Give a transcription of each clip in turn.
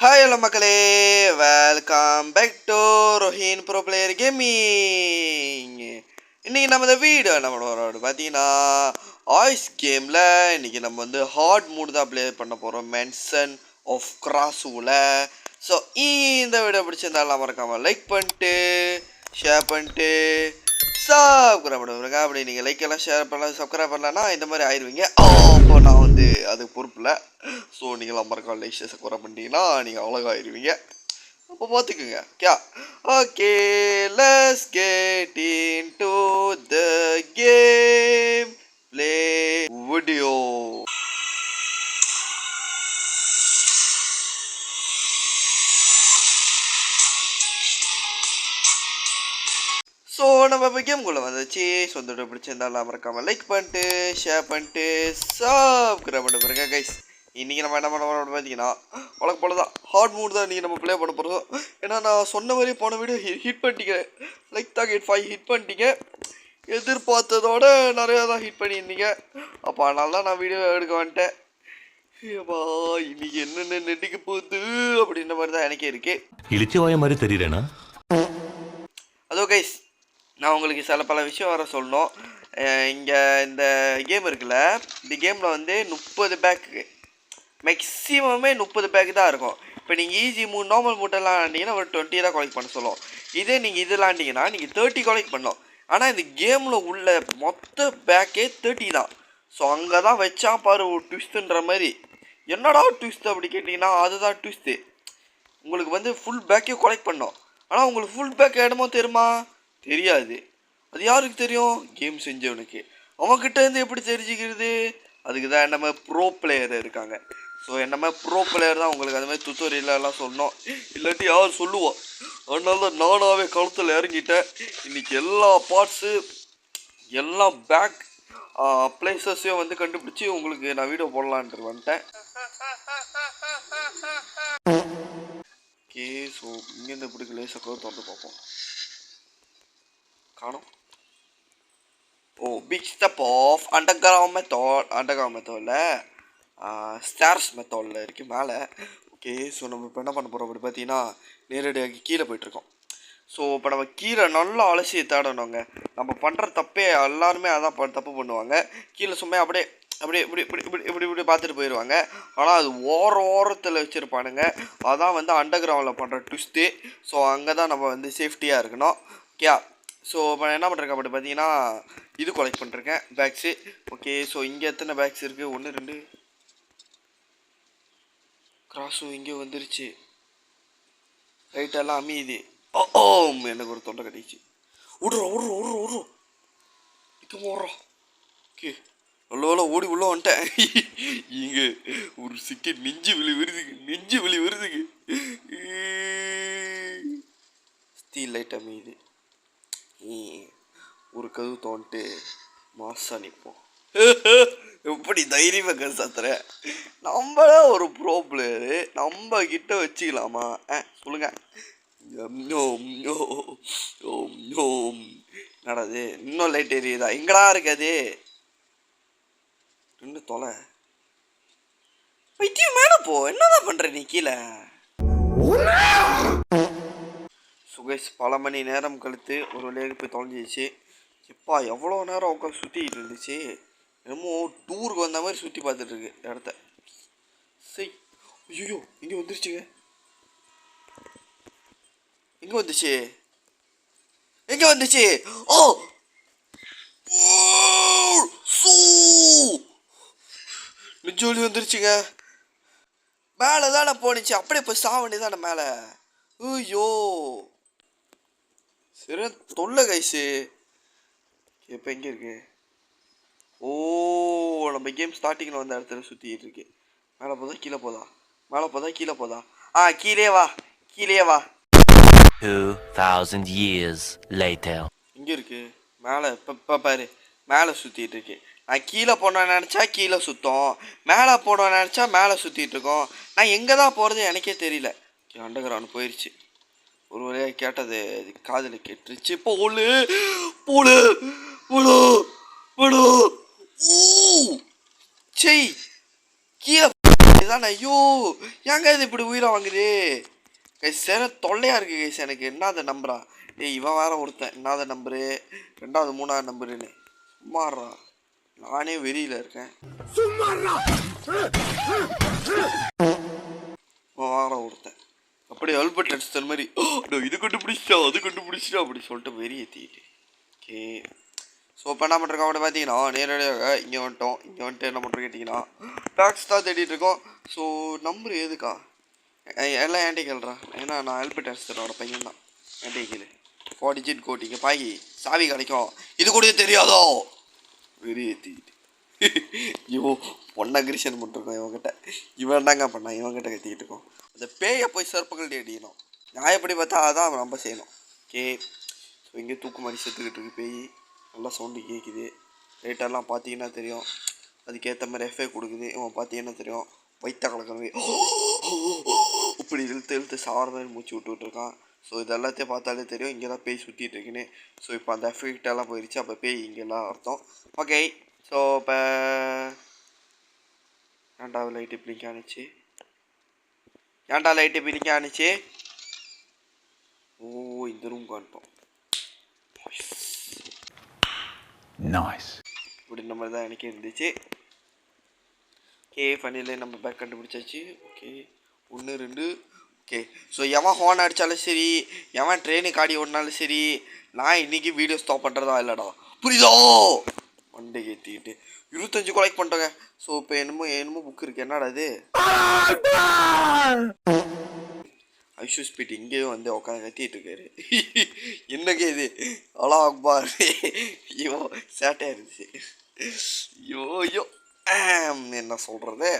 Hi hello மக்களே, welcome back to Rohin pro player gaming. இன்றைக்கி நம்ம இந்த வீடியோ நம்மளோட பார்த்தீங்கன்னா ஆய்ஸ் கேமில் இன்றைக்கி நம்ம வந்து ஹார்ட் மூடு தான் ப்ளே பண்ண போகிறோம், மென்ஷன் ஆஃப் கிராஸூவில். ஸோ இந்த வீடியோ பிடிச்சிருந்தாலும் மறக்காமல் லைக் பண்ணிட்டு ஷேர் பண்ணிட்டு சப்ஸ்கிரைப் பண்ணுங்க. அப்படி நீங்கள் லைக் எல்லாம் ஷேர் பண்ணலாம் சப்ஸ்கிரைப் பண்ணலன்னா இந்த மாதிரி ஆயிடுவீங்க. அப்போ நான் வந்து அது பொறுப்பில்ல. ஸோ நீங்கள் மறக்காம லைக் ஷேர் சப்ஸ்கிரைப் பண்ணிட்டீங்கன்னா நீங்கள் அவ்வளோகா ஆயிடுவீங்க. அப்போ பார்த்துக்குங்க. Okay, let's get into the game play video. So நம்ம இப்போ கேம்குள்ளே வந்துச்சு. ஸோ இந்த பிடிச்சிருந்தாலும் மறக்காமல் லைக் பண்ணிட்டு ஷேர் பண்ணிட்டு சப்ஸ்கிரைப் பண்ண பாருங்க கைஸ். இன்றைக்கி நம்ம என்ன பண்ண போகிறோம் பார்த்தீங்கன்னா வழக்கு போல தான் ஹார்ட் மூட் தான் இன்றைக்கி நம்ம ப்ளே பண்ண போகிறோம். ஏன்னா நான் சொன்ன மாதிரி போன வீடியோ ஹிட் பண்ணிட்டீங்க, லைக் டார்கெட் 5 ஹிட் பண்ணிட்டீங்க. எதிர்பார்த்ததோட நிறையா தான் ஹிட் பண்ணியிருந்தீங்க. அப்போ அதனால தான் நான் வீடியோ எடுக்க வந்துட்டேன். ஏப்பா இன்னைக்கு என்னென்ன நெட்டிக்கு போகுது அப்படின்ற மாதிரி தான் எனக்கே இருக்கு. இழிச்சு வாய மாதிரி தெரியுறேனா? அதோ கைஸ், நான் உங்களுக்கு சில பல விஷயம் வர சொல்லணும். இங்கே இந்த கேம் இருக்குல்ல, இந்த கேமில் வந்து 30 பேக்கு மேக்ஸிமமே 30 பேக்கு தான் இருக்கும். இப்போ நீங்கள் ஈஸி நார்மல் மூட்டெல்லாம் ஆண்டிங்கன்னா ஒரு 20 தான் கலெக்ட் பண்ண சொல்லும். இதே நீங்கள் இது விளாண்டிங்கன்னா நீங்கள் 30 கலெக்ட் பண்ணோம். ஆனால் இந்த கேமில் உள்ள மொத்த பேக்கே 30 தான். ஸோ அங்கே தான் வச்சா பாரு ஒரு ட்விஸ்ட்டுன்ற மாதிரி. என்னடா ட்விஸ்ட் அப்படி கேட்டிங்கன்னா அதுதான் ட்விஸ்ட்டு. உங்களுக்கு வந்து ஃபுல் பேக்கே கலெக்ட் பண்ணோம். ஆனால் உங்களுக்கு ஃபுல் பேக் இடமோ தெரியுமா? தெரியாது. அது யாருக்கு தெரியும்? கேம் செஞ்சவனுக்கு. அவன்கிட்ட இருந்து எப்படி தெரிஞ்சுக்கிறது? அதுக்கு தான் நம்ம ப்ரோ பிளேயர் இருக்காங்க. ஸோ நம்ம ப்ரோ பிளேயர் தான் உங்களுக்கு அது மாதிரி துத்தோரியெல்லாம் சொல்லணும். இல்லாட்டி யார் சொல்லுவோம். அதனால தான் நானாகவே களத்தில் இறங்கிட்டேன். இன்றைக்கி எல்லா பார்ட்ஸு எல்லா பேக் பிளேசஸையும் வந்து கண்டுபிடிச்சி உங்களுக்கு நான் வீடியோ போடலான்ட்டு வந்துட்டேன். ஓகே, ஸோ இங்கேருந்து பிடிக்க லேசாக திறந்து பார்ப்போம். காணும். ஓ, பிக் ஸ்டெப் ஆஃப் அண்டர்கிரவுண்ட் மெத்தடில் ஸ்டார்ஸ் மெத்தடில் இருக்குது மேலே. ஓகே, ஸோ நம்ம இப்போ என்ன பண்ண போகிறோம் அப்படி பார்த்தீங்கன்னா நேரடியாக கீழே போயிட்டுருக்கோம். ஸோ இப்போ நம்ம கீழே நல்லா அலசி தேடணுங்க. நம்ம பண்ணுற தப்பே எல்லாருமே அதான் தப்பு பண்ணுவாங்க. கீழே சும்மா அப்படியே அப்படியே இப்படி இப்படி இப்படி இப்படி இப்படி பார்த்துட்டு போயிடுவாங்க. ஆனால் அது ஓரத்தில் வச்சுருப்பானுங்க. அதான் வந்து அண்டர் கிரவுண்டில் பண்ணுற ட்விஸ்ட்டு. ஸோ அங்கே தான் நம்ம வந்து சேஃப்டியாக இருக்கணும். ஓகே, ஸோ இப்போ என்ன பண்ணுறேன் அப்படி பார்த்தீங்கன்னா இது கலெக்ட் பண்ணிருக்கேன் பேக்ஸு. ஓகே, ஸோ இங்கே எத்தனை பேக்ஸ் இருக்குது? 1 2 கிராஸும் இங்கே வந்துருச்சு. ரைட்டெல்லாம் அமையுது. ஓ எனக்கு ஒரு தொண்டை கட்டிச்சு. விட்றோம் இங்கே போடுறோம். ஓகே, நல்ல ஓடி உள்ள வந்துட்டேன். இங்கே ஒரு சிக்கன் நெஞ்சு வலி வருதுங்க. ஸ்டீல் லைட் அமையுது. ஒரு கதவு தோன்ட்டு மாசா நிற்போம். எப்படி தைரியமாக சாத்துற? நம்மளே ஒரு ப்ரோ பிளேயரு, நம்ம கிட்ட வச்சுக்கலாமா? சொல்லுங்க. நடது இன்னும் லைட் எரியுதா? எங்கடா இருக்காது? இன்னும் தொலை பைத்தியம் மேலே போ. என்னதான் பண்ற நீ கீழே? சுகேஷ் பல மணி நேரம் கழித்து ஒரு வழியாக போய் தொலைஞ்சிச்சு. எப்பா எவ்வளோ நேரம் உட்காந்து சுற்றிக்கிட்டு இருந்துச்சு. என்னமோ டூருக்கு வந்த மாதிரி சுற்றி பார்த்துட்ருக்கு இடத்த. சரி, ஐயோ இங்கே வந்துருச்சுங்க. எங்கே வந்துச்சு? ஓ நிஜோலி வந்துருச்சுங்க. மேலே தானே போனிச்சு, அப்படியே போய் சாவண்டி தானே மேலே. ஐயோ சரி தொல்லை கைஸு. இப்போ எங்கே இருக்கு? ஓ, நம்ம கேம் ஸ்டார்டிங்கில் வந்த இடத்துல சுற்றிக்கிட்டு இருக்கு. மேலே போதா கீழே போதா? மேலே போதா கீழே போதா? கீழே வா. 2000 years later. இங்கே இருக்கு மேலே. இப்போ பாரு மேலே சுற்றிட்டு இருக்கு. நான் கீழே போனேன்னு நினச்சா கீழே சுத்தம், மேலே போனோன்னு நினச்சா மேலே சுற்றிட்டு இருக்கோம். நான் எங்கே தான் போகிறது எனக்கே தெரியல. அண்டர் கிரவுண்ட் போயிடுச்சு. ஒரு வழியாக கேட்டது காதில் கேட்டுருச்சு. போடு செய் கீழே இதானே ஐயோ ஏங்க இது இப்படி உயிரை வாங்குது கைஸ் சேர தொல்லையாக இருக்குது கைஸ் எனக்கு என்னது நம்பரா ஏய் இவன் வேற ஒருத்தன் என்னது நம்பரு 2வது 3வது நம்பருன்னு சும்மாறா நானே வெறியில் இருக்கேன் வார ஒருத்தன் அப்படியே ஆல்பர்ட் ஐன்ஸ்டைன் மாதிரி இது கண்டுபிடிச்சிட்டா அது கண்டுபிடிச்சிட்டா அப்படி சொல்லிட்டு வெறி ஏற்றிக்கிட்டு ஓகே ஸோ இப்போ என்ன பண்ணுறோம் அப்படி பார்த்தீங்கன்னா நேரடியாக இங்கே வந்துட்டு என்ன பண்ணுறோம் கேட்டிங்கன்னா பேக்ஸ் தான் தேடிட்டு இருக்கோம் ஸோ நம்பர் எதுக்கா எல்லாம் ஏன்டி கேள்றா ஏன்னா நான் ஆல்பர்ட் ஐன்ஸ்டைனோட பையன் தான் ஏன்டி கேளு 4 டிஜிட் கோட்டிங்க பாக்கி சாவி கிடைக்கும் இது கூட தெரியாதோ வெறி ஏற்றிக்கிட்டு ஐயோ பொண்ணை அக்ரிஷன் பண்ணிருக்கோம் இவங்ககிட்ட இவன் என்னங்க பண்ணான் இவங்ககிட்ட கத்திக்கிட்டு இருக்கோம் அந்த பேயை போய் சர்ப்புகள் அடிக்கணும் நான் எப்படி பார்த்தா அதான் நம்ம செய்யணும் ஓகே ஸோ இங்கே தூக்கு மாதிரி செத்துக்கிட்டு இருக்கு பேய் நல்லா சவுண்டு கேட்குது ரேட்டெல்லாம் பார்த்தீங்கன்னா தெரியும் அதுக்கேற்ற மாதிரி எஃப்ஐ கொடுக்குது இவன் பார்த்தீங்கன்னா தெரியும் வைத்த கலக்கவே இப்படி இழுத்து சாகிற மாதிரி மூச்சு விட்டுருக்கான் ஸோ இது எல்லாத்தையும் பார்த்தாலே தெரியும் இங்கே தான் பேய் சுற்றிட்டு இருக்குன்னு ஸோ இப்போ அந்த எஃபெக்டெல்லாம் போயிடுச்சு அப்போ பேய் இங்கெல்லாம் அர்த்தம் ஓகே ஸோ இப்போ 2வது லைட்டு பிளிக்க ஆனிச்சு ஏன்டா லைட்டு பிளிக்க ஆனிச்சு ஓ இந்த ரூம் காண்ட்டோம் நைஸ் இப்படி மாதிரி தான் எனக்கு இருந்துச்சு ஓகே ஃபைனலே நம்ம பேக் கண்டுபிடிச்சாச்சு ஓகே 1 2 ஓகே ஸோ எவன் ஹார்ன் அடித்தாலும் சரி எவன் ட்ரெயினுக்கு ஆடி ஓடினாலும் சரி நான் இன்றைக்கி வீடியோ ஸ்டாப் பண்ணுறதா இல்லைடா புரியுதோ மண்டை ஏற்றிக்கிட்டு 25 கொலைக் பண்ணிட்டோங்க ஸோ இப்போ என்னமோ புக் இருக்குது என்னடா இது ஐஷு ஸ்பீட் இங்கேயும் வந்து உட்காந்து கத்திட்டு இருக்காரு என்னங்க இது அலா அக்பார் ஐயோ சேட்டையாக இருந்துச்சு ஐயோ என்ன சொல்கிறது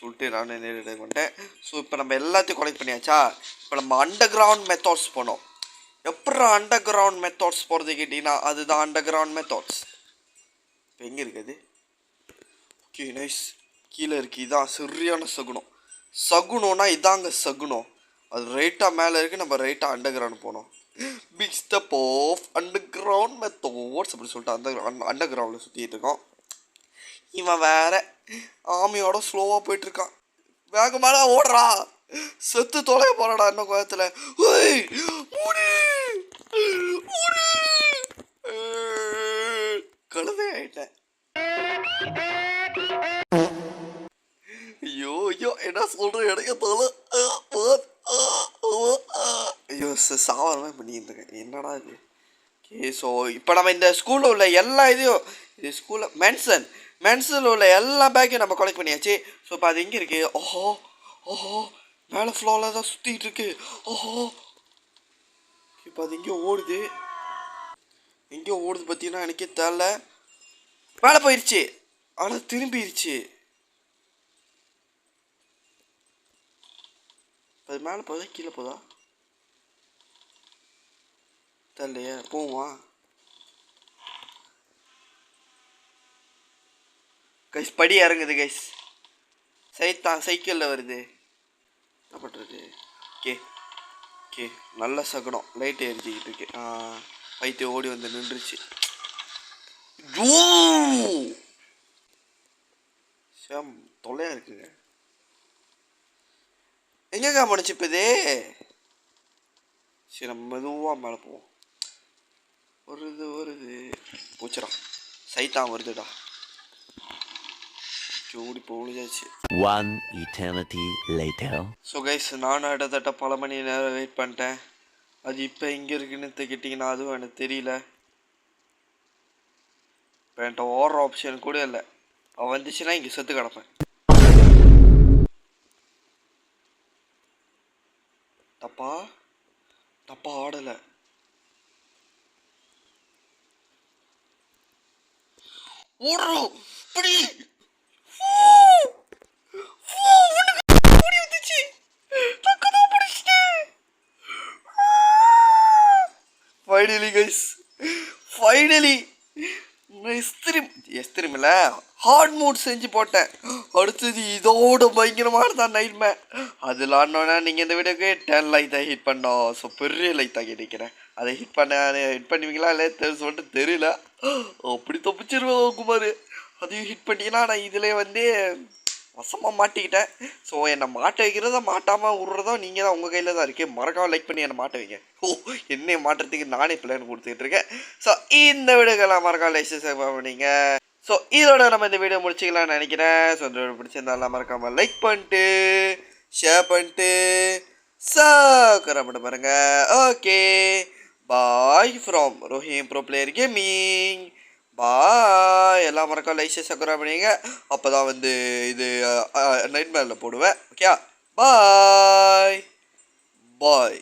சொல்லிட்டு நான் நேரிட கொண்டேன் ஸோ இப்போ நம்ம எல்லாத்தையும் கொலெக்ட் பண்ணியாச்சா இப்போ நம்ம அண்டர் கிரவுண்ட் மெத்தட்ஸ் போனோம் எப்படா அண்டர் கிரவுண்ட் மெத்தட்ஸ் போகிறது கேட்டிங்கன்னா அதுதான் அண்டர் கிரவுண்ட் மெத்தட்ஸ் இப்போ எங்கே இருக்குது ஓகே நைஸ் கீழே இருக்குது இதான் சரியான சகுனம்னா இதாங்க சகுனம் அது ரைட்டாக மேலே இருக்குது நம்ம ரைட்டாக அண்டர் கிரவுண்ட் போனோம் big step of underground methods அப்படி சொல்லிட்டு அண்டர் கிரவுண்டில் சுற்றிட்டு இருக்கோம் இவன் வேற ஆமியோட ஸ்லோவாக போயிட்டுருக்கான் வேகமாக ஓடுறா செத்து தொலைய போறாடா இன்னும் கோயத்தில் கழுதை ஆயிட்டேன் ஐயோ என்ன சொல்ற எனக்கு தோல ஐயோ சாவரமே பண்ணிட்டு இருக்கேன் என்னடா இது ஓகே ஸோ இப்போ நம்ம இந்த ஸ்கூலில் உள்ள எல்லா இதையும் இது ஸ்கூலில் மென்ஸில் உள்ள எல்லா பேக்கையும் நம்ம கலெக்ட் பண்ணியாச்சு ஸோ இப்போ அது எங்கே இருக்குது ஓஹோ மேலே ஃப்ளோரில் தான் சுற்றிட்டு இருக்கு ஓஹோ இப்போ அது எங்கேயோ ஓடுது பார்த்தீங்கன்னா எனக்கே தெரில மேலே போயிடுச்சு ஆனால் திரும்பிடுச்சு அது மேலே போதா கீழே போதா தெரியலையே போவா கைஸ் படி இறங்குது கைஸ் சைக்கிளில் வருது என்ன பண்ணுறது ஓகே நல்ல சகுனம் லைட்டு எரிஞ்சிக்கிட்டு இருக்கு பைத்திய ஓடி வந்து நின்றுச்சு தொல்லையாக இருக்குங்க எங்கேக்கா முடிச்சு இப்போ இது சரி நம்ம மெதுவாக மேலே போவோம் வருது போச்சுடா சைத்தான் வருதுடா ஓடி போச்சாச்சு 1 eternity later. ஸோ கைஸ் நானும் கிட்டத்தட்ட பல மணி நேரம் வெயிட் பண்ணிட்டேன் அது இப்போ எங்கே இருக்குன்னு கேட்டிங்கன்னா அதுவும் எனக்கு தெரியல இப்போ என்கிட்ட ஓடுற ஆப்ஷன் கூட இல்லை அவன் வந்துச்சுன்னா இங்கே செத்து கிடப்பேன் தப்பா ஆடலை ஓடுறோம் இப்படி ஃபைனலி எஸ்திரிம் இல்லை ஹார்ட் மூட் செஞ்சு போட்டேன் அடுத்தது இதோட பயங்கரமாக இருந்தால் நைட்மே அது விளாட்னோன்னா நீங்கள் இந்த வீடியோக்கு 10 லைக் தான் ஹிட் பண்ணோம் ஸோ பெரிய லைக் தான் கேட்டிக்கிறேன் அதை ஹிட் பண்ணுவீங்களா இல்லை சொல்லிட்டு தெரியல அப்படி தப்பிச்சிருவேன் குமார் அதையும் ஹிட் பண்ணிங்கன்னா நான் இதில் வந்து வசமாக மாட்டிக்கிட்டேன். ஸோ என்னை மாட்ட வைக்கிறத மாட்டாமல் விட்றதோ நீங்கள் தான், உங்கள் கையில் தான் இருக்குது. மறக்காமல் லைக் பண்ணி என்னை மாட்ட வைங்க. என்னை மாட்டுறதுக்கு நானே பிளான் கொடுத்துட்டு இருக்கேன். ஸோ இந்த வீடியோக்கெல்லாம் மறக்காம லைக் பண்ணிங்க. ஸோ இதோட நம்ம இந்த வீடியோ முடிச்சிக்கலாம்னு நினைக்கிறேன். ஸோ இந்த வீடியோ பிடிச்சிருந்தாலும் மறக்காமல் லைக் பண்ணிட்டு ஷேர் பண்ணிட்டு சப்ஸ்கிரைப் பண்ண பாருங்க. Okay, bye from Rohim bro player gaming. Bye. எல்லாம் மறக்காம லைக் சப்ஸ்கிரைப் பண்ணிங்க. அப்போ தான் வந்து இது நைட் மேலில் போடுவேன். ஓகே, பாய் பாய்.